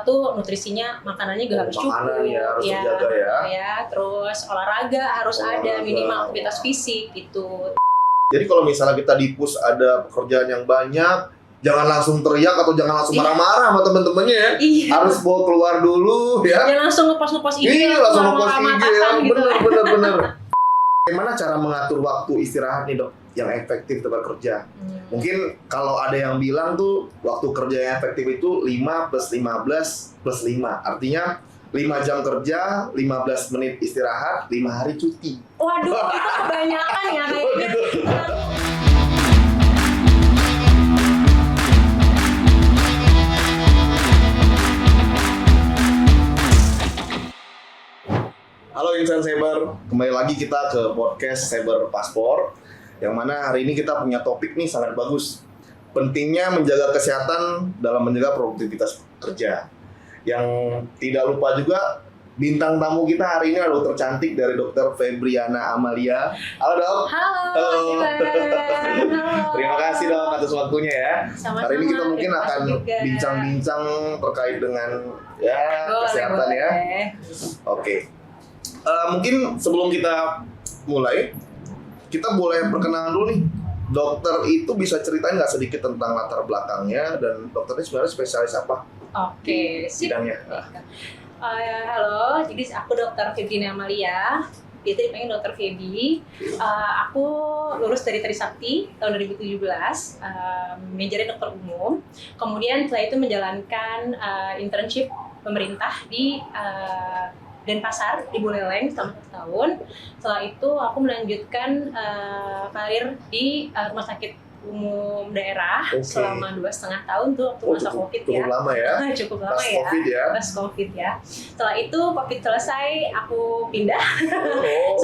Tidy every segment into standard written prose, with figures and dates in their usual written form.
tuh nutrisinya, makanannya juga harus cukup. Makanan ya harus dijaga ya. Terus olahraga harus ada, minimal aktivitas fisik gitu. Jadi kalau misalnya kita di push ada pekerjaan yang banyak, jangan langsung teriak atau jangan langsung marah-marah sama temen-temennya ya. Iya. Harus bawa keluar dulu ya. Jangan langsung ngepost IG. Iya, langsung ngepost IG ya. Gitu. Bener. Bagaimana cara mengatur waktu istirahat nih dok yang efektif tempat kerja? Mungkin kalau ada yang bilang tuh waktu kerja yang efektif itu 5 plus 15 plus 5. Artinya 5 jam kerja, 15 menit istirahat, 5 hari cuti. Waduh, itu kebanyakan ya kayaknya. Halo Insan Cyber, kembali lagi kita ke podcast Cyber Passport. Yang mana hari ini kita punya topik nih sangat bagus. Pentingnya menjaga kesehatan dalam menjaga produktivitas kerja. Yang tidak lupa juga bintang tamu kita hari ini adalah dokter cantik dari Dr. Febriana Amalia. Halo dok. Halo. Terima kasih dok atas waktunya ya. Sama-sama. Hari ini kita mungkin akan bincang-bincang terkait dengan kesehatan ya. Oke. Mungkin sebelum kita mulai, kita boleh perkenalan dulu nih. Dokter itu bisa ceritain nggak sedikit tentang latar belakangnya dan dokternya sebenarnya spesialis apa? Oke, sip. Bidangnya. Halo, jadi aku Dr. Febriana Amalia. Biasa dipanggil Dr. Febi. Aku lulus dari Trisakti tahun 2017, majornya dokter umum. Kemudian setelah itu menjalankan internship pemerintah di Denpasar di Buleleng selama 1 tahun. Setelah itu aku melanjutkan karir di rumah sakit umum daerah selama 2,5 tahun tuh waktu masa COVID ya. Cukup lama ya. Cukup lama ya. COVID ya. Pas COVID ya. Setelah itu COVID selesai, aku pindah.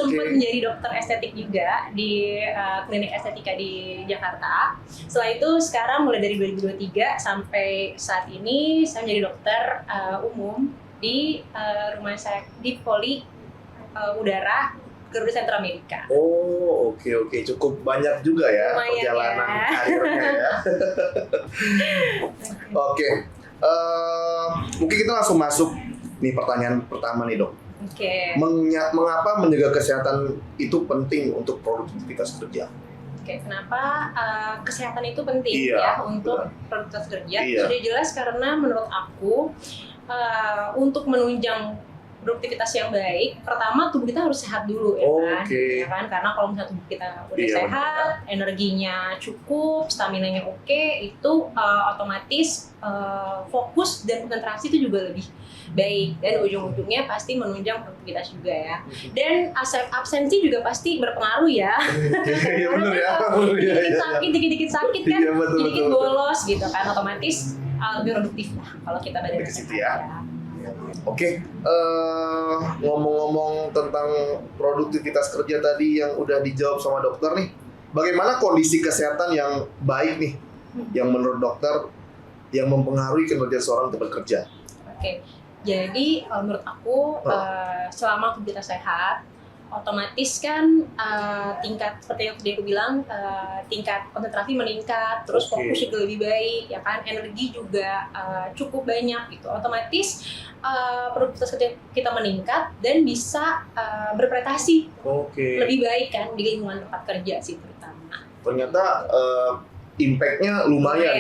Sempat menjadi dokter estetik juga di klinik estetika di Jakarta. Setelah itu sekarang mulai dari 2023 sampai saat ini saya menjadi dokter umum di rumah saya di Poli Udara Garuda Sentra Amerika. Oh, oke. Cukup banyak juga ya perjalanan karirnya ya. Oke. Mungkin kita langsung masuk nih pertanyaan pertama nih dok. Oke. Mengapa menjaga kesehatan itu penting untuk produktivitas kerja? Oke, kenapa kesehatan itu penting ya untuk produktivitas kerja? Sudah jelas karena menurut aku untuk menunjang produktivitas yang baik, pertama tubuh kita harus sehat dulu ya kan? Karena kalau misalnya tubuh kita udah sehat, energinya cukup, staminanya oke, itu otomatis fokus dan konsentrasi itu juga lebih baik dan ujung-ujungnya pasti menunjang produktivitas juga ya. Dan absensi juga pasti berpengaruh ya. Iya benar ya. Dikit-dikit sakit kan, dikit-dikit bolos gitu kan, otomatis lebih produktif lah kalau kita balik ke situ ya. Oke, ngomong-ngomong tentang produktivitas kerja tadi yang udah dijawab sama dokter nih, bagaimana kondisi kesehatan yang baik nih, yang menurut dokter yang mempengaruhi kinerja seorang tempat kerja? Oke, jadi menurut aku selama tubuh kita sehat, otomatis kan tingkat seperti yang tadi aku bilang, tingkat konsentrasi meningkat, terus fokus juga lebih baik, ya kan, energi juga cukup banyak gitu. Otomatis produktivitas kita meningkat dan bisa berprestasi lebih baik kan di lingkungan tempat kerja sih terutama. Ternyata impact-nya lumayan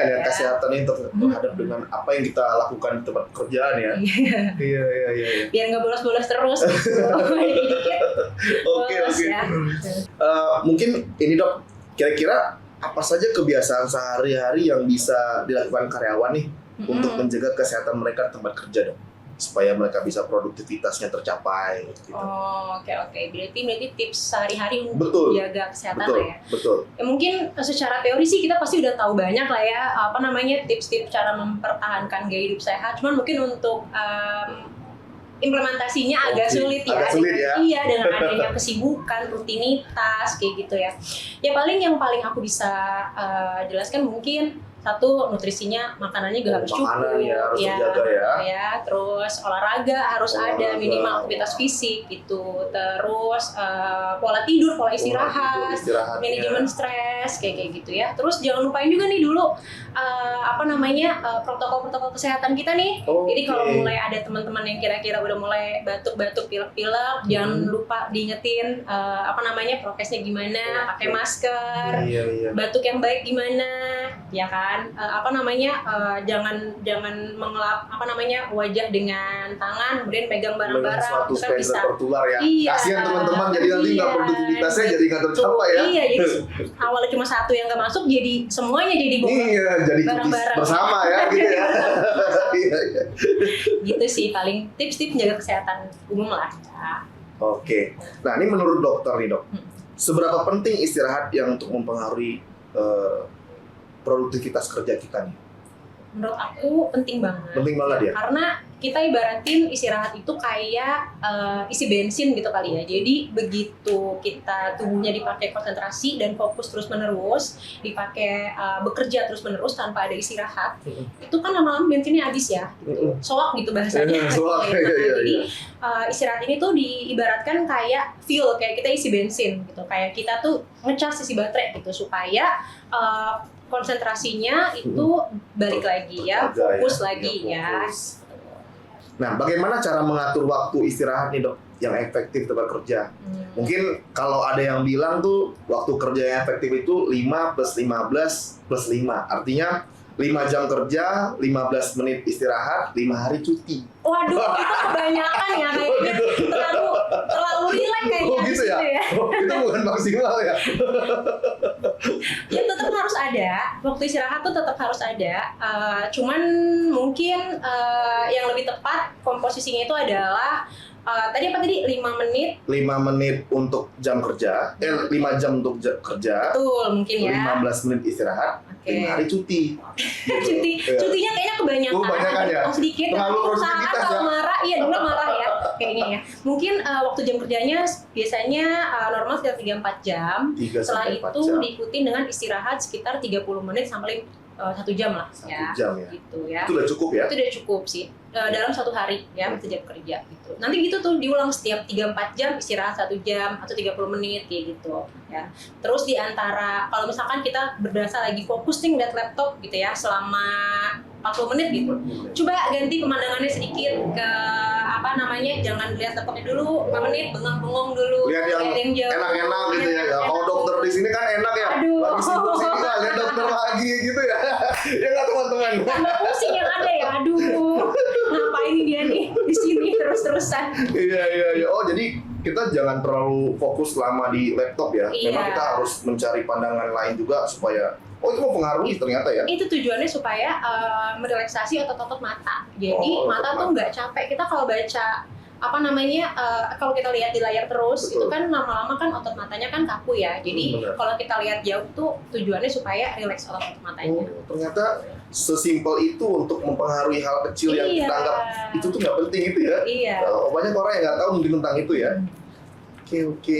ya kesehatannya terhadap dengan apa yang kita lakukan di tempat kerjaan ya. Iya. Biar nggak bolos-bolos terus gitu. Oke. Mungkin ini dok, kira-kira apa saja kebiasaan sehari-hari yang bisa dilakukan karyawan nih untuk menjaga kesehatan mereka di tempat kerja dok, supaya mereka bisa produktivitasnya tercapai gitu. Oke. Berarti tips sehari-hari untuk jaga kesehatan ya. Betul. Ya, mungkin secara teori sih kita pasti udah tahu banyak lah ya, tips-tips cara mempertahankan gaya hidup sehat. Cuman mungkin untuk implementasinya agak sulit ya. Iya, dengan adanya kesibukan, rutinitas kayak gitu ya. Ya yang paling aku bisa jelaskan mungkin Satu, nutrisinya makanannya juga harus cukup. Makanan ya harus dijaga ya. Terus olahraga harus ada, minimal aktivitas fisik gitu. Terus pola tidur, pola istirahat, manajemen stres kayak gitu ya. Terus jangan lupain juga nih dulu protokol-protokol kesehatan kita nih. Jadi kalau mulai ada teman-teman yang kira-kira udah mulai batuk-batuk, pilek-pilek, jangan lupa diingetin prokesnya gimana, pakai masker, batuk yang baik gimana, ya kan? Jangan mengelap wajah dengan tangan, kemudian pegang barang-barang itu kan bisa tertular ya. Iya, kasihan teman-teman, jadi nanti nggak produktivitasnya jadi nggak tercapai ya. Iya, jadi awalnya cuma satu yang nggak masuk, jadi semuanya jadi jadi barang-barang bersama ya gitu ya. Gitu sih paling tips-tips menjaga kesehatan umum lah. Oke. Nah ini menurut dokter nih dok, seberapa penting istirahat yang untuk mempengaruhi produktivitas kerja kita nih? Menurut aku penting banget. Penting banget ya? Karena kita ibaratin istirahat itu kayak isi bensin gitu kali ya. Jadi begitu kita tubuhnya dipakai konsentrasi dan fokus terus-menerus, dipakai bekerja terus-menerus tanpa ada istirahat, itu kan lama-lama bensinnya habis ya. Soak gitu bahasanya. Jadi istirahat ini tuh diibaratkan kayak fuel, kayak kita isi bensin gitu. Kayak kita tuh ngecas isi baterai gitu supaya konsentrasinya itu balik lagi ya, fokus lagi ya. Nah, bagaimana cara mengatur waktu istirahat nih dok yang efektif tempat kerja? Mungkin kalau ada yang bilang tuh waktu kerja yang efektif itu 5 plus 15 plus 5. Artinya 5 jam kerja, 15 menit istirahat, 5 hari cuti. Waduh, itu kebanyakan ya kayaknya. Terlalu rileks kayaknya. Gitu ya? Itu bukan maksimal ya? Ya tetap harus ada, waktu istirahat tuh tetap harus ada. Cuman mungkin yang lebih tepat komposisinya itu adalah tadi 5 menit? 5 menit untuk jam kerja, 5 jam untuk kerja. Betul, mungkin ya. 15 menit istirahat, 5 hari cuti. Cutinya kayaknya kebanyakan. Ya? Sedikit. Perusahaan kalau marah, iya dulu marah ya kayaknya ya. Mungkin waktu jam kerjanya biasanya normal sekitar 3-4 jam. Setelah itu diikuti dengan istirahat sekitar 30 menit sampai 1 jam lah. 1 jam ya. Gitu ya. Itu udah cukup ya? Itu udah cukup sih. Dalam 1 hari ya, sejam kerja gitu. Nanti gitu tuh diulang setiap 3-4 jam, istirahat 1 jam atau 30 menit kayak gitu ya. Terus di antara kalau misalkan kita berasa lagi fokus nih ngeliat laptop gitu ya selama 40 menit gitu. Coba ganti pemandangannya sedikit ke jangan lihat laptopnya dulu 5 menit, bengong-bengong dulu. Lihat yang enak-enak gitu ya. Kalau dokter di sini kan enak ya. Lagi sibuk sini lah, lihat dokter lagi gitu ya. Ya nggak teman-teman. Tambah pusing yang ada ya. Aduh. Ngapain dia nih di sini terus-terusan. Iya. Oh, jadi kita jangan terlalu fokus lama di laptop ya. Memang kita harus mencari pandangan lain juga supaya itu mempengaruhi ternyata ya. Itu tujuannya supaya merelaksasi otot-otot mata. Jadi mata tuh nggak capek. Kita kalau baca kalau kita lihat di layar terus, itu kan lama-lama kan otot matanya kan kaku ya. Jadi kalau kita lihat jauh tuh tujuannya supaya rileks otot matanya. Ternyata sesimpel itu untuk mempengaruhi hal kecil yang kita anggap itu tuh nggak penting itu ya. Iya. Banyak orang yang nggak tahu mungkin tentang itu ya. Oke.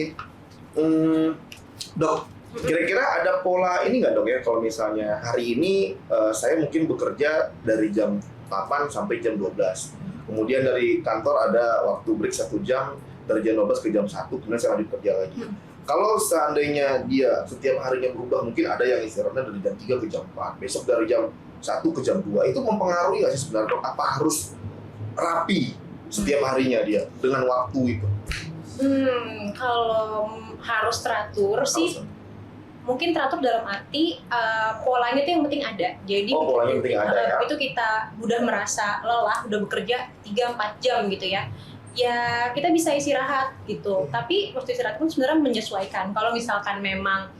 Dok, kira-kira ada pola ini nggak dok ya, kalau misalnya hari ini saya mungkin bekerja dari jam 8 sampai jam 12. Kemudian dari kantor ada waktu break 1 jam dari jam 12 ke jam 1, kemudian saya lanjut kerja lagi. Kalau seandainya dia setiap harinya berubah, mungkin ada yang istirahatnya dari jam 3 ke jam 4, besok dari jam 1 ke jam 2, itu mempengaruhi nggak sih sebenarnya dok? Apa harus rapi setiap harinya dia dengan waktu itu? Kalau harus teratur sih, mungkin teratur dalam arti polanya itu yang penting ada. Jadi polanya penting ada ya. Itu kita udah merasa lelah, udah bekerja 3-4 jam gitu ya. Ya kita bisa istirahat gitu. Tapi waktu istirahat pun sebenarnya menyesuaikan. Kalau misalkan memang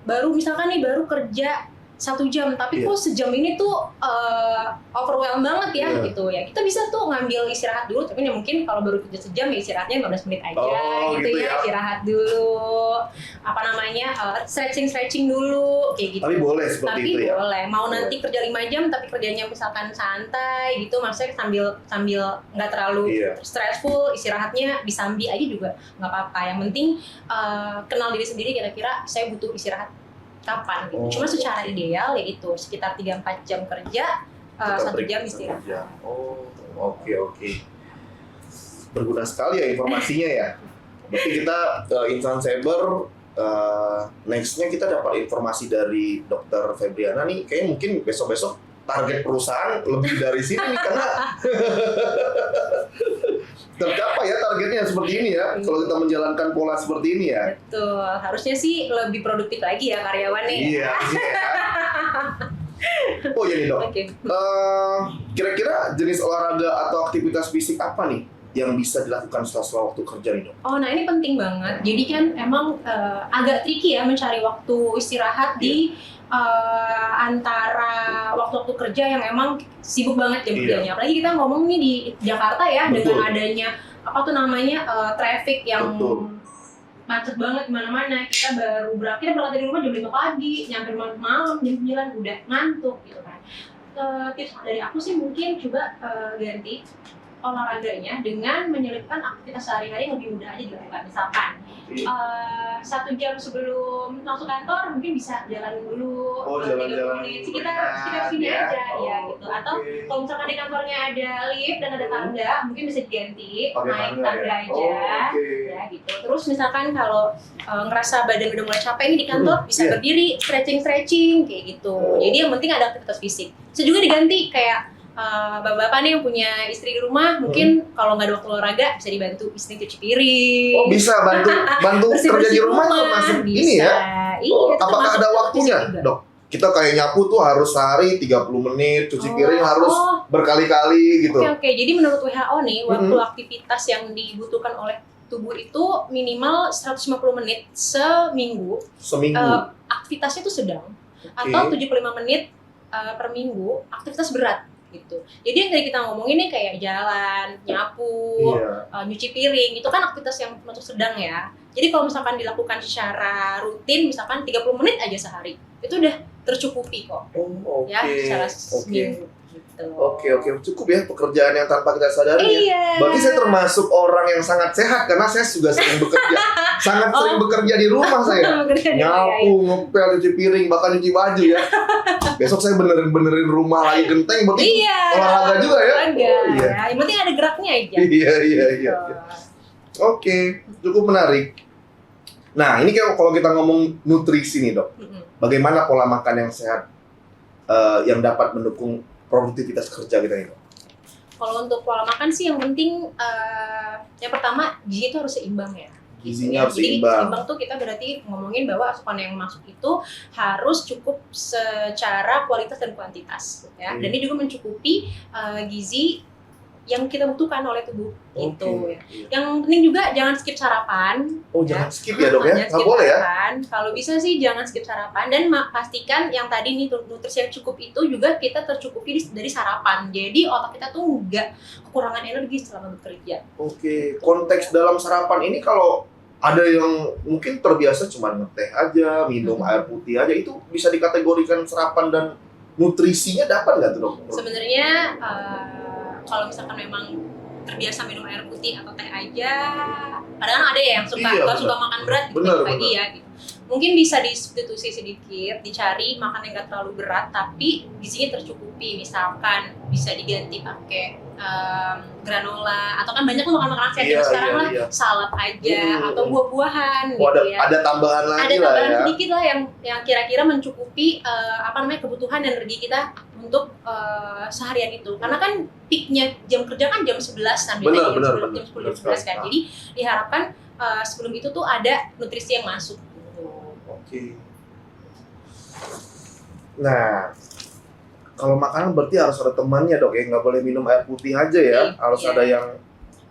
baru kerja 1 jam, tapi kok sejam ini tuh overwhelm banget ya gitu ya. Kita bisa tuh ngambil istirahat dulu, tapi mungkin kalau baru kerja sejam ya istirahatnya 15 menit aja gitu ya. Istirahat dulu, stretching dulu kayak gitu. Tapi boleh seperti itu ya. Tapi boleh. Mau nanti kerja 5 jam tapi kerjanya misalkan santai gitu, maksudnya sambil nggak terlalu stressful, istirahatnya disambi aja juga nggak apa-apa. Yang penting kenal diri sendiri, kira-kira saya butuh istirahat kapan gitu. Cuma secara ideal yaitu sekitar 3-4 jam kerja, 1 jam istirahat. Oke. Berguna sekali ya informasinya ya. Berarti kita Insan Cyber next-nya kita dapat informasi dari Dr. Febriana nih. Kayaknya mungkin besok-besok target perusahaan lebih dari sini nih, karena tercapai ya targetnya seperti ini ya. Kalau kita menjalankan pola seperti ini ya. Betul. Harusnya sih lebih produktif lagi ya karyawannya. Iya. Oh iya nih dok. Okay. Kira-kira jenis olahraga atau aktivitas fisik apa nih yang bisa dilakukan setelah waktu kerja nih dok? Oh, nah ini penting banget. Jadi kan emang agak tricky ya mencari waktu istirahat di antara waktu-waktu kerja yang emang sibuk banget jam kerjanya. Apalagi kita ngomong nih di Jakarta ya. Betul. Dengan adanya traffic yang macet banget kemana-mana. Kita berangkat dari rumah jam 5 pagi, nyampe malam jam 9 udah ngantuk gitu kan. Tips dari aku sih mungkin coba ganti olahraganya dengan menyelipkan aktivitas sehari-hari yang lebih mudah aja dilakukan. Misalkan 1 jam sebelum masuk kantor mungkin bisa jalan dulu, jalan-jalan menit sekitar sini aja ya gitu. Atau kalau misalkan di kantornya ada lift dan ada tangga, mungkin bisa diganti naik tangga aja ya gitu. Terus misalkan kalau ngerasa badan udah mulai capek nih di kantor, bisa berdiri, stretching kayak gitu. Jadi yang penting ada aktivitas fisik. Bisa juga diganti kayak bapak-bapak nih yang punya istri di rumah, mungkin kalau nggak ada waktu olahraga bisa dibantu istri cuci piring. Oh bisa bantu kerja di rumah termasuk ini ya? Iya. Apakah ada waktunya dok? Kita kayak nyapu tuh harus sehari 30 menit, cuci piring harus berkali-kali gitu. Oke. Jadi menurut WHO nih, waktu aktivitas yang dibutuhkan oleh tubuh itu minimal 150 menit seminggu. Aktivitasnya itu sedang. Atau 75 menit per minggu aktivitas berat gitu. Jadi yang tadi kita ngomongin nih kayak jalan, nyapu, nyuci piring, itu kan aktivitas yang untuk sedang ya. Jadi kalau misalkan dilakukan secara rutin, misalkan 30 menit aja sehari, itu udah tercukupi kok. Ya, secara seminggu. Gitu. Oke, cukup ya pekerjaan yang tanpa kita sadari ya. Berarti saya termasuk orang yang sangat sehat karena saya juga sering bekerja, sering bekerja di rumah saya. Nyapu, ngepel, cuci piring, bahkan cuci baju ya. Besok saya benerin rumah lagi genteng, berarti olahraga juga ya. Yang penting ada geraknya aja. Iya. Oke, cukup menarik. Nah, ini kalau kita ngomong nutrisi nih dok, bagaimana pola makan yang sehat yang dapat mendukung produktivitas kerja kita ini? Kalau untuk pola makan sih yang penting yang pertama gizi itu harus seimbang ya. Gizinya harus seimbang. Jadi seimbang tuh kita berarti ngomongin bahwa asupan yang masuk itu harus cukup secara kualitas dan kuantitas ya. Dan ini juga mencukupi gizi yang kita butuhkan oleh tubuh gitu ya. Yang penting juga jangan skip sarapan. Jangan skip ya dok ya? Nggak boleh ya? Kalau bisa sih jangan skip sarapan dan pastikan yang tadi nih nutrisi yang cukup itu juga kita tercukupi dari sarapan. Jadi otak kita tuh nggak kekurangan energi selama bekerja. Konteks dalam sarapan ini kalau ada yang mungkin terbiasa cuma ngeteh aja, minum air putih aja, itu bisa dikategorikan sarapan dan nutrisinya dapat nggak tuh dok? Sebenarnya kalau misalkan memang terbiasa minum air putih atau teh aja, kadang ada ya yang suka makan berat di pagi ya gitu. Mungkin bisa disubstitusi sedikit, dicari makan yang gak terlalu berat tapi gizinya tercukupi. Misalkan bisa diganti pakai granola atau kan banyak tuh makanan sehat sekarang lah, salad aja atau buah-buahan gitu ya. Ada tambahan lagi ada tambahan sedikit lah yang kira-kira mencukupi kebutuhan energi kita untuk seharian itu. Karena kan peaknya jam kerja kan jam 11-an biasanya jam 10 jam 11 kan. Jadi diharapkan sebelum itu tuh ada nutrisi yang masuk. Nah, kalau makanan berarti harus ada temannya dok ya, nggak boleh minum air putih aja ya, harus ada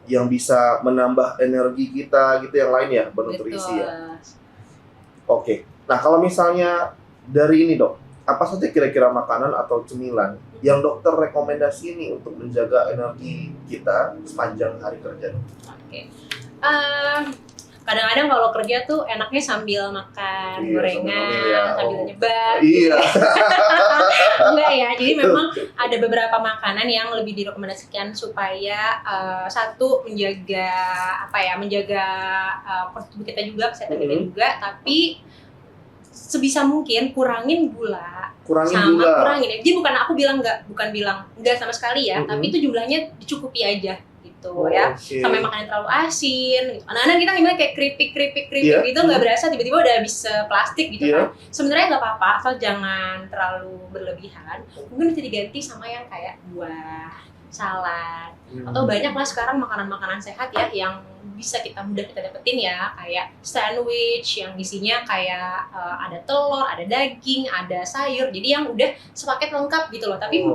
yang bisa menambah energi kita gitu, yang lain ya bernutrisi ya. Nah kalau misalnya dari ini dok, apa saja kira-kira makanan atau cemilan yang dokter rekomendasi ini untuk menjaga energi kita sepanjang hari kerja dok? Kadang-kadang kalau kerja tuh enaknya sambil makan gorengan, sambil nyebat. Enggak ya, jadi memang ada beberapa makanan yang lebih direkomendasikan supaya satu menjaga tubuh kita juga, kesehatan kita juga, tapi sebisa mungkin kurangin gula. Kurangin. Jadi bukan bilang enggak sama sekali ya, tapi itu jumlahnya dicukupi aja gitu ya. Sampai makan yang terlalu asin gitu. Anak-anak kita gimana kayak keripik gitu nggak berasa tiba-tiba udah habis plastik gitu kan. Sebenarnya nggak apa-apa asal jangan terlalu berlebihan. Mungkin bisa diganti sama yang kayak buah, salad, atau banyak lah sekarang makanan-makanan sehat ya yang bisa mudah kita dapetin ya, kayak sandwich yang isinya kayak ada telur, ada daging, ada sayur, jadi yang udah sepaket lengkap gitu loh, tapi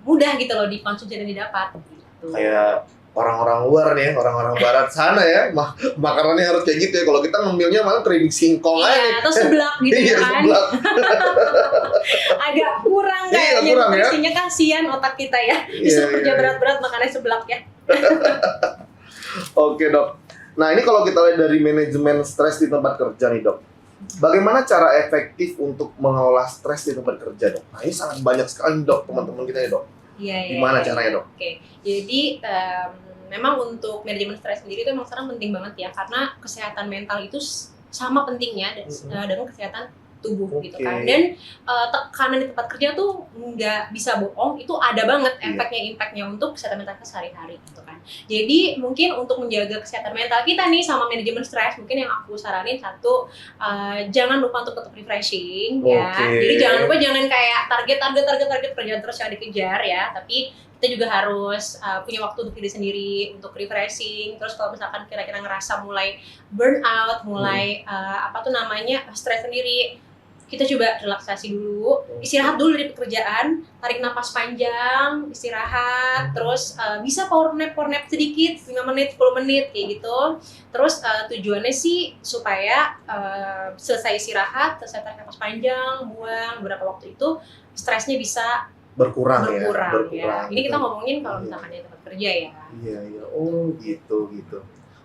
mudah gitu loh dikonsumsi dan didapat gitu. Kayak orang-orang luar nih, orang-orang barat sana ya, makanannya harus kayak gitu ya. Kalau kita ngemilnya malah keripik singkong aja nih. Atau seblak gitu kan. Seblak. Agak kurang kayaknya nutrisinya, kasihan otak kita ya. Disuruh kerja berat-berat makannya seblak ya. Oke dok. Nah ini kalau kita lihat dari manajemen stres di tempat kerja nih dok, bagaimana cara efektif untuk mengelola stres di tempat kerja dok? Nah ini sangat banyak sekali dok teman-teman kita ya dok. Gimana caranya dok? Oke. Jadi memang untuk manajemen stres sendiri itu memang sekarang penting banget ya, karena kesehatan mental itu sama pentingnya dengan kesehatan tubuh gitu kan. Dan tekanan di tempat kerja tuh nggak bisa bohong, itu ada banget impactnya untuk kesehatan mental kita sehari-hari gitu kan. Jadi mungkin untuk menjaga kesehatan mental kita nih sama manajemen stres, mungkin yang aku saranin satu, jangan lupa untuk tetap refreshing ya. Jadi jangan kayak target kerjaan terus yang dikejar ya, tapi kita juga harus punya waktu untuk diri sendiri, untuk refreshing. Terus kalau misalkan kira-kira ngerasa mulai burnout, mulai stres sendiri, kita coba relaksasi dulu, istirahat dulu dari pekerjaan, tarik napas panjang, istirahat, terus bisa power nap sedikit, 5 menit, 10 menit kayak gitu. Terus tujuannya sih supaya selesai istirahat, selesai tarik napas panjang, buang beberapa waktu itu, stresnya bisa berkurang ya. Ini kita ngomongin kalau misalkan di tempat kerja ya. Iya. Oh gitu.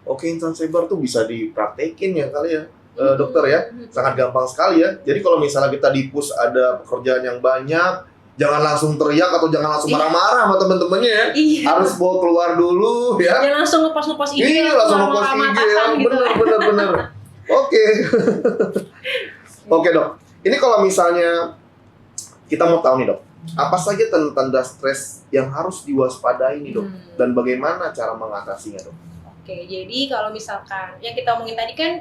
Oke, insan cyber tuh bisa dipraktekin ya kali ya. Dokter ya, sangat gampang sekali ya. Jadi kalau misalnya kita di-push ada pekerjaan yang banyak, jangan langsung teriak atau jangan langsung marah-marah sama temen-temennya ya. Harus bawa keluar dulu ya. Jangan langsung ngepost IG. Langsung ngepost IG ya. Gitu. Bener. Oke. Oke dok. Ini kalau misalnya kita mau tahu nih dok, apa saja tanda stres yang harus diwaspadai nih dok, dan bagaimana cara mengatasinya dok? Oke, jadi kalau misalkan yang kita omongin tadi kan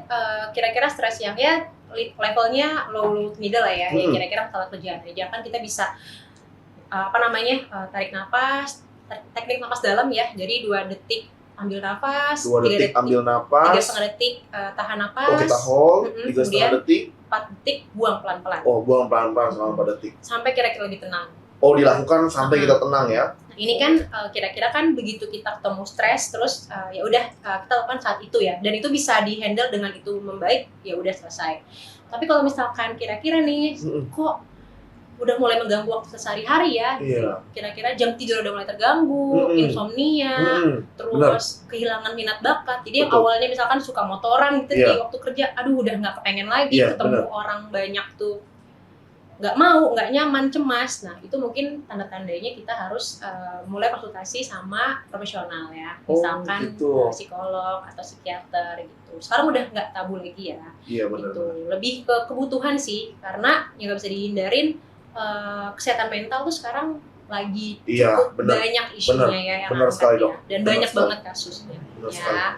kira-kira stres yang ya levelnya low middle lah ya, yang kira-kira masalah kerjaan aja kan kita bisa tarik napas, teknik napas dalam ya, jadi 2 detik ambil napas, 2 detik ambil napas, 3,5 detik tahan napas, kita hold, 3,5 detik, 4 detik buang pelan-pelan. Buang pelan-pelan selama 4 detik. Sampai kira-kira lebih tenang. Dilakukan sampai kita tenang ya. Nah, ini kan kira-kira kan begitu kita ketemu stres terus ya udah kita lakukan saat itu ya, dan itu bisa dihandle dengan itu membaik, ya udah selesai. Tapi kalau misalkan kira-kira nih kok udah mulai mengganggu waktu sehari-hari ya, kira-kira jam tidur udah mulai terganggu, insomnia, terus kehilangan minat bakat. Jadi yang awalnya misalkan suka motoran gitu di waktu kerja, aduh udah nggak kepengen lagi ketemu orang banyak tuh, nggak mau, nggak nyaman, cemas. Nah itu mungkin tanda-tandanya kita harus mulai konsultasi sama profesional ya, misalkan psikolog atau psikiater gitu. Sekarang udah nggak tabu lagi ya. Gitu. Lebih ke kebutuhan sih, karena yang nggak bisa dihindarin, kesehatan mental tuh sekarang lagi cukup banyak isunya ya yang angkat ya, dan banyak banget kasusnya ya.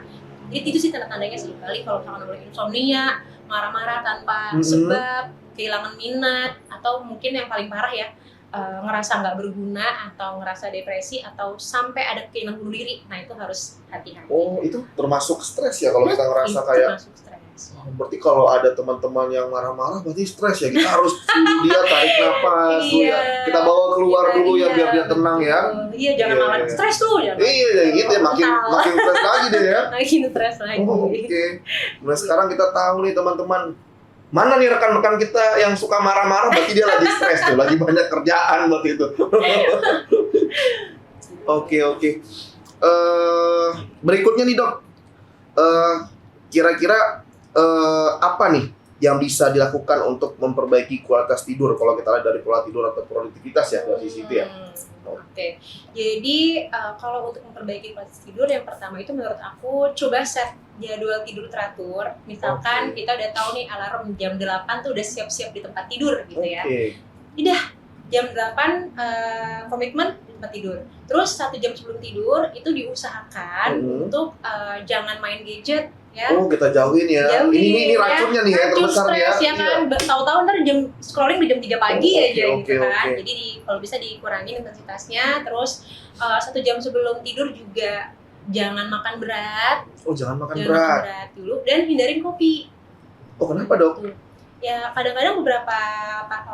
Jadi itu sih tanda-tandanya sih, kali kalau misalkan mulai insomnia, marah-marah tanpa sebab, kehilangan minat, atau mungkin yang paling parah ya, ngerasa nggak berguna atau ngerasa depresi atau sampai ada keinginan bunuh diri. Nah itu harus hati-hati. Itu termasuk stres ya kalau kita ngerasa kayak. Termasuk stres. Berarti kalau ada teman-teman yang marah-marah berarti stres ya. Kita harus dia tarik nafas dulu ya. Kita bawa keluar dulu ya biar dia tenang ya. Jangan malah stres tuh ya. Gitu ya, makin stres lagi deh ya. Makin stres lagi. Oke. Nah sekarang kita tahu nih teman-teman, mana nih rekan-rekan kita yang suka marah-marah, berarti dia lagi stres tuh, lagi banyak kerjaan berarti itu. Oke. Berikutnya nih dok, kira-kira apa nih yang bisa dilakukan untuk memperbaiki kualitas tidur kalau kita lihat dari pola tidur atau produktivitas ya dari sisi itu ya. Oke. Jadi kalau untuk memperbaiki kualitas tidur yang pertama itu menurut aku coba set jadwal tidur teratur. Misalkan kita udah tahu nih alarm jam 8 tuh udah siap-siap di tempat tidur gitu ya. Udah jam 8 komitmen di tempat tidur. Terus 1 jam sebelum tidur itu diusahakan untuk jangan main gadget ya. Oh, kita jauhin ya. Ini racunnya nih ya, terbesar ya. Kan tahu-tahu ntar jam scrolling di jam 3 pagi aja gitu kan. Jadi kalau bisa dikurangin intensitasnya. Terus 1 jam sebelum tidur juga jangan makan berat. Oh, jangan makan makan berat dulu dan hindarin kopi. Oh, kenapa dok? Ya kadang-kadang beberapa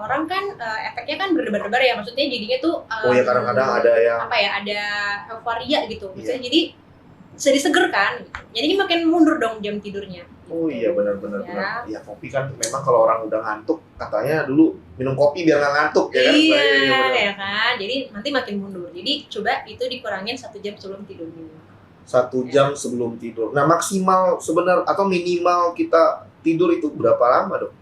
orang kan efeknya kan berdebar-debar ya, maksudnya jadinya tuh ya kadang-kadang ada yang ada euforia gitu. Misalnya jadi jadi seger kan, jadi makin mundur dong jam tidurnya. Oh iya benar-benar. Ya kopi kan memang kalau orang udah ngantuk katanya dulu minum kopi biar nggak ngantuk ya kan? Iya ya kan, jadi nanti makin mundur. Jadi coba itu dikurangin 1 jam sebelum tidur dulu. 1 jam sebelum tidur. Nah maksimal sebenarnya atau minimal kita tidur itu berapa lama dok?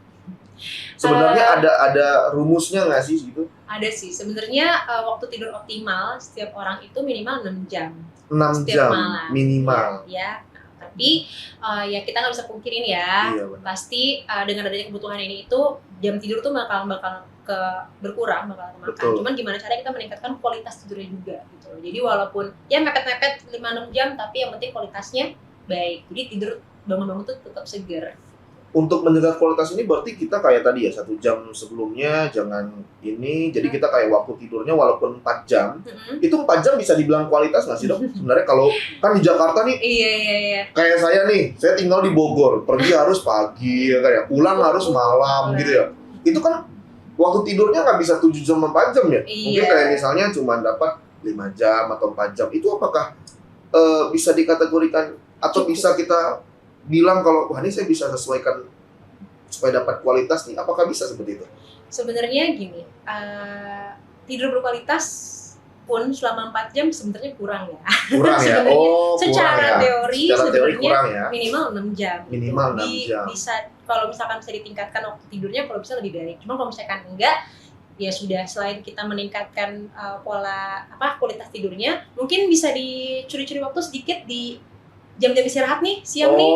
Sebenarnya ada rumusnya nggak sih gitu? Ada sih. Sebenarnya waktu tidur optimal setiap orang itu minimal 6 jam. 6 jam malam. Minimal. Ya. Tapi ya kita nggak bisa pungkirin ya. Pasti dengan adanya kebutuhan ini itu jam tidur tuh bakal berkurang, bakal kemakan. Cuman gimana caranya kita meningkatkan kualitas tidurnya juga gitu. Jadi walaupun ya mepet-mepet 5-6 jam tapi yang penting kualitasnya baik. Jadi tidur bangun-bangun tuh tetap segar. Untuk menjaga kualitas ini berarti kita kayak tadi ya 1 jam sebelumnya jangan ini, jadi kita kayak waktu tidurnya walaupun 4 jam, itu 4 jam bisa dibilang kualitas nggak sih dok? Sebenarnya kalau kan di Jakarta nih, iya. Kayak saya tinggal di Bogor, pergi harus pagi ya kayak pulang harus malam gitu ya, itu kan waktu tidurnya nggak bisa 7 jam 4 jam ya, mungkin kayak misalnya cuma dapat 5 jam atau 4 jam, itu apakah bisa dikategorikan atau bisa kita bilang kalau wah ini saya bisa sesuaikan supaya dapat kualitas nih, apakah bisa seperti itu? Sebenarnya gini, tidur berkualitas pun selama 4 jam sebenarnya kurang ya. Kurang ya? Secara teori sebenarnya ya? minimal 6 jam. Minimal 6 jam. Bisa, kalau misalkan bisa ditingkatkan waktu tidurnya, kalau bisa lebih baik. Cuma kalau misalkan enggak, ya sudah, selain kita meningkatkan pola kualitas tidurnya, mungkin bisa dicuri-curi waktu sedikit di jam-jam istirahat nih, siang nih.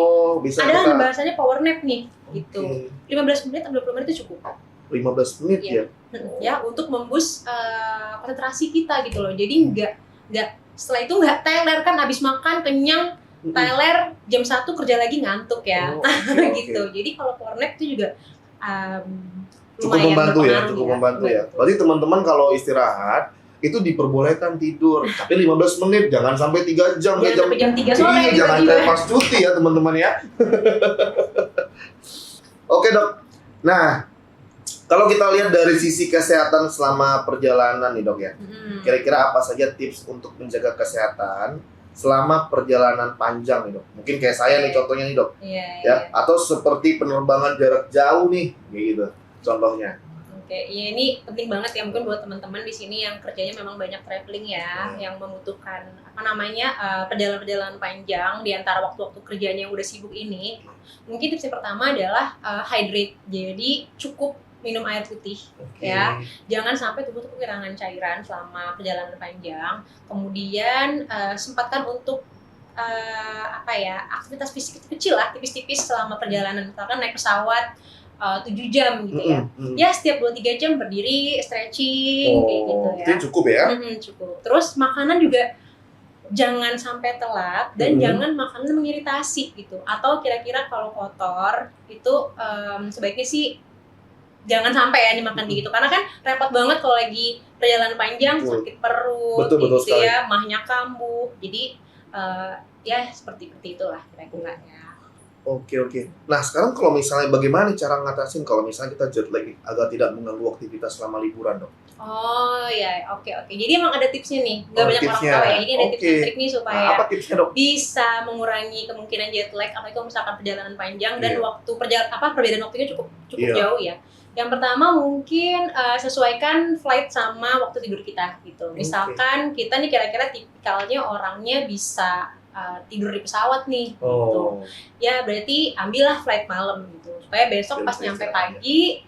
Bisa ada bahasanya power nap nih, gitu. 15 menit atau 20 menit itu cukup. 15 menit ya? Ya, untuk memboost konsentrasi kita gitu loh. Jadi nggak setelah itu nggak teler kan, habis makan kenyang, teler jam 1 kerja lagi ngantuk ya. Gitu. Jadi kalau power nap itu juga cukup membantu ya. Berarti teman-teman kalau istirahat itu diperbolehkan tidur, tapi 15 menit, jangan sampai 3 jam. Jangan sampai jam 3 sore. Jangan kayak pas cuti ya teman-teman ya. Oke dok, nah kalau kita lihat dari sisi kesehatan selama perjalanan nih dok ya, kira-kira apa saja tips untuk menjaga kesehatan selama perjalanan panjang nih dok? Mungkin kayak saya nih contohnya nih dok, ya, atau seperti penerbangan jarak jauh nih, kayak gitu contohnya. Oke, ya ini penting banget ya mungkin buat teman-teman di sini yang kerjanya memang banyak traveling ya, yang membutuhkan perjalanan-perjalanan panjang di antara waktu-waktu kerjanya yang udah sibuk ini. Mungkin tips yang pertama adalah hydrate. Jadi cukup minum air putih ya. Jangan sampai tubuh kekurangan cairan selama perjalanan panjang. Kemudian sempatkan untuk aktivitas fisik kecil lah, tipis-tipis selama perjalanan. Misalkan naik pesawat 7 jam gitu ya. Ya setiap 2-3 jam berdiri, stretching kayak gitu ya. Itu cukup ya? Cukup. Terus makanan juga jangan sampai telat dan jangan makanan mengiritasi gitu. Atau kira-kira kalau kotor itu sebaiknya sih jangan sampai ya dimakan gitu. Karena kan repot banget kalau lagi perjalanan panjang, sakit perut gitu ya, mahnya kambuh. Jadi ya seperti itulah kira-kira ya. Oke. Nah sekarang kalau misalnya bagaimana cara ngatasin kalau misalnya kita jet lag agar tidak mengganggu aktivitas selama liburan dok? Oh ya, oke. Jadi emang ada tipsnya nih, nggak banyak orang tahu ya. Ini ada tips dan trik nih supaya apa tipsnya, dok? Bisa mengurangi kemungkinan jet lag atau itu misalkan perjalanan panjang dan perbedaan waktunya cukup jauh ya. Yang pertama mungkin sesuaikan flight sama waktu tidur kita gitu. Misalkan kita nih kira-kira tipikalnya orangnya bisa tidur di pesawat nih gitu. Ya berarti ambillah flight malam gitu supaya besok pas nyampe pagi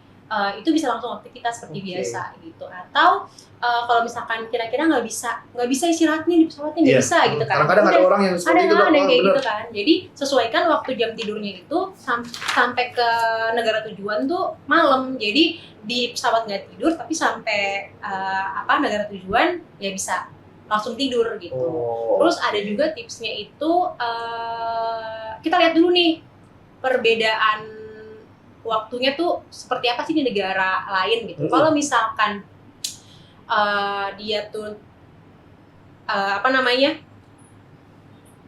itu bisa langsung aktivitas seperti biasa gitu. Atau kalau misalkan kira-kira nggak bisa istirahat nih di pesawatnya nggak bisa gitu kan. Kadang-kadang ada orang yang seperti itu, ada kayak gitu kan. Jadi sesuaikan waktu jam tidurnya itu sampai ke negara tujuan tuh malam. Jadi di pesawat nggak tidur tapi sampai negara tujuan ya bisa langsung tidur gitu. Terus ada juga tipsnya itu kita lihat dulu nih perbedaan waktunya tuh seperti apa sih di negara lain gitu. Kalau misalkan dia tuh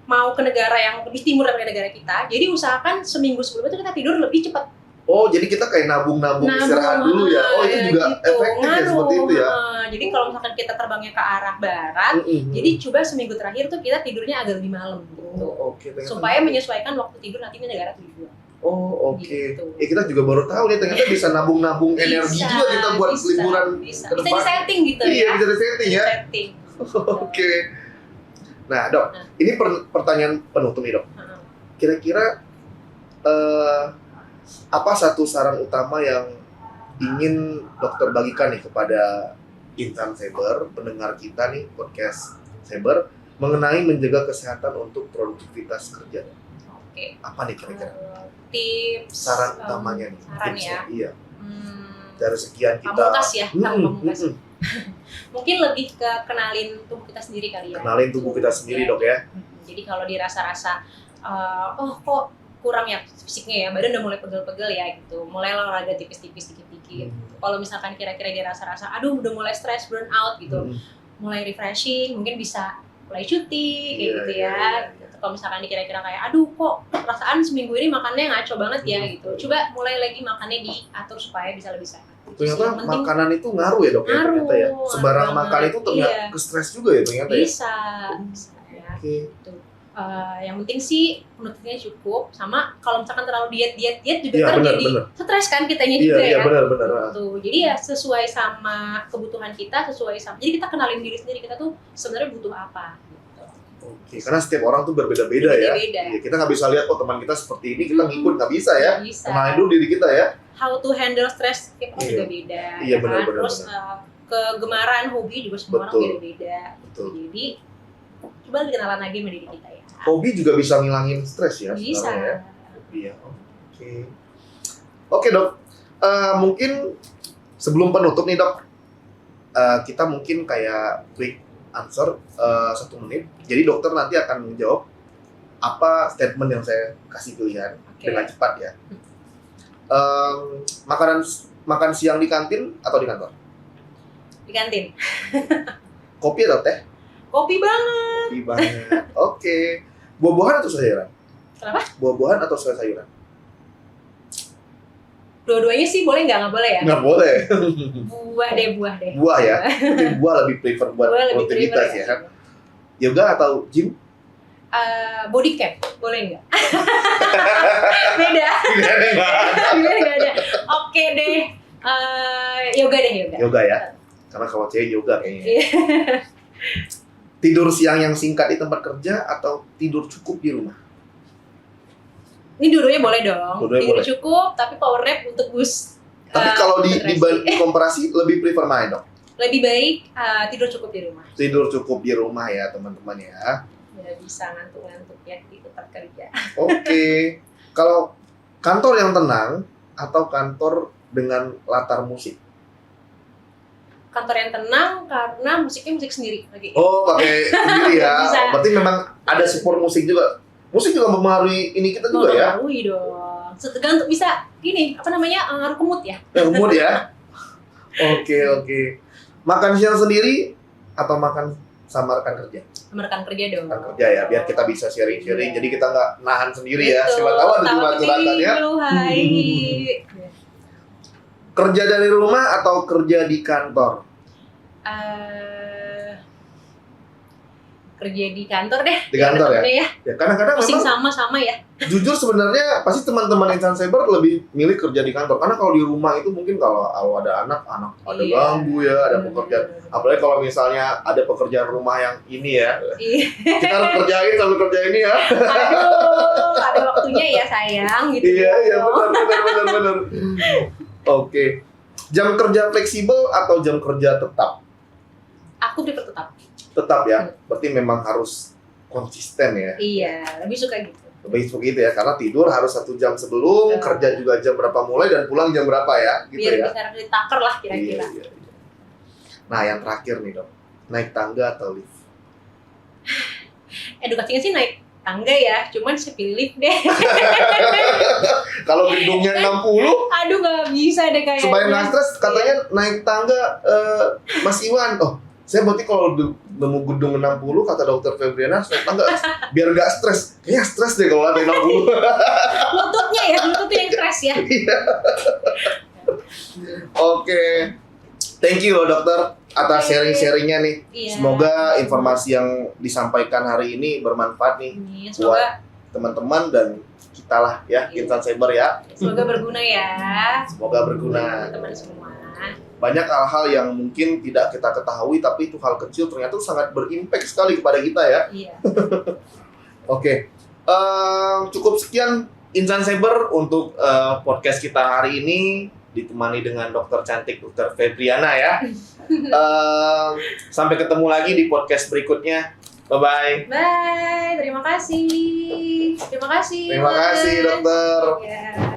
mau ke negara yang lebih timur dari negara kita, jadi usahakan seminggu sebelumnya itu kita tidur lebih cepat. Jadi kita kayak nabung istirahat dulu ya. Itu juga gitu. Efektif ya seperti itu ya. Jadi kalau misalkan kita terbangnya ke arah barat, jadi coba seminggu terakhir tuh kita tidurnya agak lebih malam gitu. Supaya menyesuaikan waktu tidur nanti di negara tujuan. Gitu. Kita juga baru tahu nih ternyata bisa nabung energi juga kita buat liburan ke depan. Bisa di-setting gitu ya. Iya, bisa di-setting ya. Nah, Dok, ini pertanyaan penutup nih, Dok. Kira-kira apa satu saran utama yang ingin dokter bagikan nih kepada insan cyber, pendengar kita nih podcast cyber mengenai menjaga kesehatan untuk produktivitas kerja? Apa nih kira-kira? Tips saran utamanya nih. Saran ya. Iya. Dari sekian kita. Pamungkas ya, pamungkas. Mungkin lebih ke kenalin tubuh kita sendiri kali ya. Kenalin tubuh kita sendiri, Dok ya. Jadi kalau dirasa-rasa kok kurang ya fisiknya ya, badan udah mulai pegel-pegel ya gitu, mulai olahraga tipis-tipis dikit-dikit. Kalau misalkan kira-kira dia rasa-rasa aduh udah mulai stress, burn out gitu, mulai refreshing, mungkin bisa mulai cuti kayak gitu ya. Kalau misalkan kira-kira kayak aduh kok perasaan seminggu ini makannya ngaco banget ya gitu, coba mulai lagi makannya diatur supaya bisa lebih sehat. Ternyata makanan itu ngaruh ya, Dok, ya ternyata ya. Sembarang makan itu ternyata ke stres juga ya ternyata ya. Bisa ya. Gitu. Yang penting sih nutrisinya cukup, sama kalau misalkan terlalu diet juga kan jadi stres kan kitanya juga ya. Benar. Tuh, jadi ya sesuai sama kebutuhan kita, jadi kita kenalin diri sendiri kita tuh sebenarnya butuh apa gitu. Karena setiap orang tuh berbeda-beda ya. Kita nggak bisa lihat teman kita seperti ini kita ngikut, nggak bisa ya. Kenalin dulu diri kita ya. How to handle stress setiap orang juga beda. Iya, benar. Terus kegemaran, hobi juga semua orang beda-beda. Jadi coba kenalan lagi sama diri kita ya. Hobi juga bisa ngilangin stres ya? Bisa. Ya? Hobi ya. Oke, Dok. Mungkin sebelum penutup nih, Dok, kita mungkin kayak quick answer 1 menit. Jadi dokter nanti akan menjawab apa statement yang saya kasih pilihan dengan cepat ya. Makan siang di kantin atau di kantor? Di kantin. Kopi atau teh? Kopi banget. Oke. Buah-buahan atau sayuran? Kenapa? Buah-buahan atau sayuran? Dua-duanya sih boleh nggak boleh ya? Nggak boleh. Buah deh. Buah ya? Mungkin buah lebih prefer buat produktivitas ya kan? Yoga atau gym? Body camp, boleh nggak? Beda nggak ada. Oke deh. Yoga deh. Yoga ya? Karena kalau cewek yoga kayaknya. Tidur siang yang singkat di tempat kerja atau tidur cukup di rumah? Ini dua-duanya boleh dong. Tidur boleh. Cukup, tapi power nap untuk boost. Tapi kalau di komparasi lebih prefer mana, Dok? Lebih baik tidur cukup di rumah. Tidur cukup di rumah ya, teman-teman ya. Ya bisa ngantuk-ngantuk ya di tempat kerja. Oke. Kalau kantor yang tenang atau kantor dengan latar musik? Kantor yang tenang karena musiknya musik sendiri lagi. Pakai sendiri ya. Berarti memang ada support musik juga. Musik juga mempengaruhi ini kita juga ya. Mempengaruhi dong. Tergantung bisa gini, ngaruh ke mood ya. Mood ya. Oke. Makan siang sendiri atau makan sama rekan kerja? Sama rekan kerja dong. Rekan kerja ya, biar kita bisa sharing-sharing. Jadi kita nggak nahan sendiri ya. Siapa tahu ada curhat-curhatan ya. Kerja dari rumah atau kerja di kantor? kerja di kantor deh. Di kantor ya? Ya Kadang-kadang pusing memang sama ya. jujur sebenarnya pasti teman-teman insan cyber lebih milih kerja di kantor karena kalau di rumah itu mungkin kalau ada anak ada ganggu ya, ada pekerjaan. Apalagi kalau misalnya ada pekerjaan rumah yang ini ya. Kita harus kerjain sambil kerja ini ya. Aduh, ada waktunya ya sayang gitu. Iya benar. Oke. Jam kerja fleksibel atau jam kerja tetap? Aku prefer tetap. Tetap ya. Berarti memang harus konsisten ya. Iya, lebih suka gitu. Lebih suka gitu ya, karena tidur harus 1 jam sebelum, kerja juga jam berapa mulai dan pulang jam berapa ya, gitu. Biar ya. bisa ditaker lah kira-kira. Iya. Nah, yang terakhir nih dok, naik tangga atau lift? Edukasinya sih naik tangga ya, cuman saya pilih lift deh. Kalau gedungnya 60, Aduh nggak bisa deh kayaknya. supaya nggak stres, katanya naik tangga Mas Iwan. Oh, saya berarti kalau nemu gedung 60, kata dokter Febriana, naik tangga biar nggak stres. Kayaknya stres deh kalau naik 60. Lututnya yang stres ya. Oke. Thank you loh dokter atas sharing-sharingnya nih. Iya. Semoga informasi yang disampaikan hari ini bermanfaat nih buat teman-teman dan kita lah ya, insan cyber ya. Semoga berguna ya. Semoga berguna. Teman-teman semua. Banyak hal-hal yang mungkin tidak kita ketahui tapi itu hal kecil ternyata sangat berimpact sekali kepada kita ya. Iya. Oke. Cukup sekian insan cyber untuk podcast kita hari ini, ditemani dengan dokter cantik dokter Febriana ya. Sampai ketemu lagi di podcast berikutnya. Bye-bye. Bye. Terima kasih. Terima kasih. Terima kasih dokter. Ya.